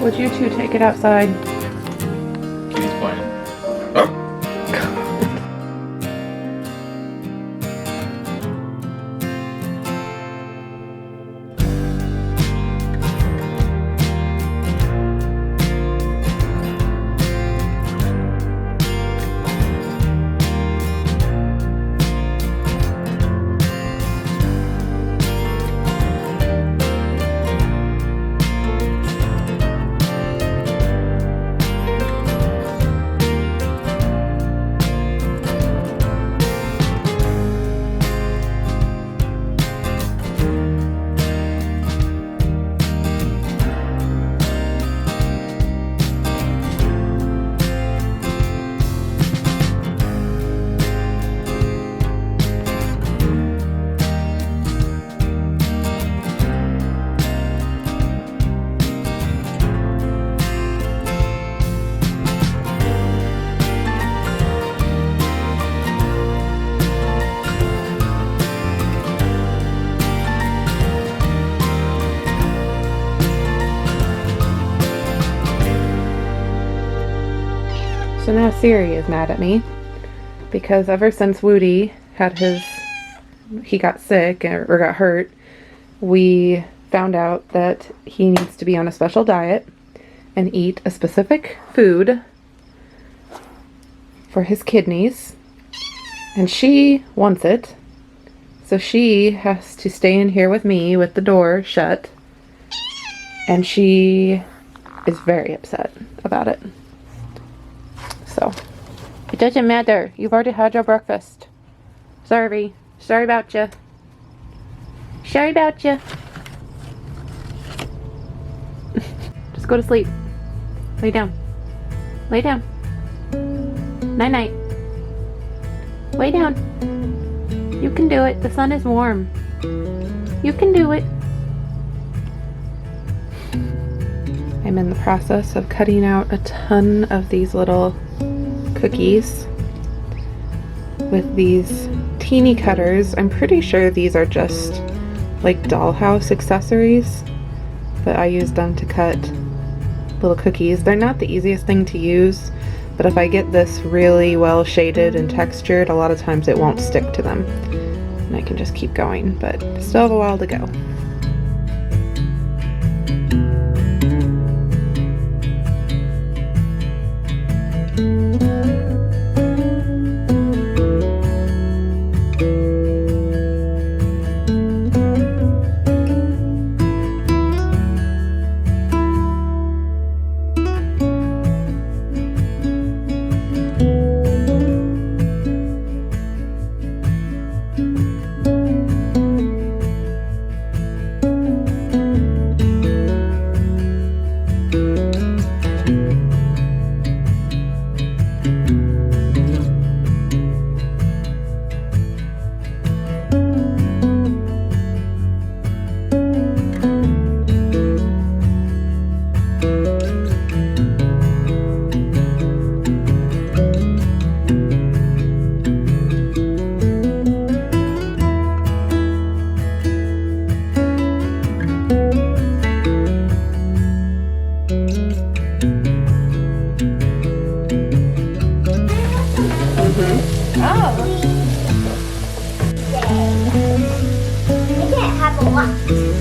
Would you two take it outside? He's playing. So now Siri is mad at me because ever since Woody had he got sick or got hurt, we found out that he needs to be on a special diet and eat a specific food for his kidneys, and she wants it, so she has to stay in here with me with the door shut, and she is very upset about it. So, it doesn't matter. You've already had your breakfast. Sorry. Sorry about you. Sorry about you. Just go to sleep. Lay down. Lay down. Night-night. Lay down. You can do it. The sun is warm. You can do it. I'm in the process of cutting out a ton of these little cookies with these teeny cutters. I'm pretty sure these are just like dollhouse accessories, but I use them to cut little cookies. They're not the easiest thing to use, but if I get this really well shaded and textured, a lot of times it won't stick to them and I can just keep going, but still have a while to go. I can't have a lot.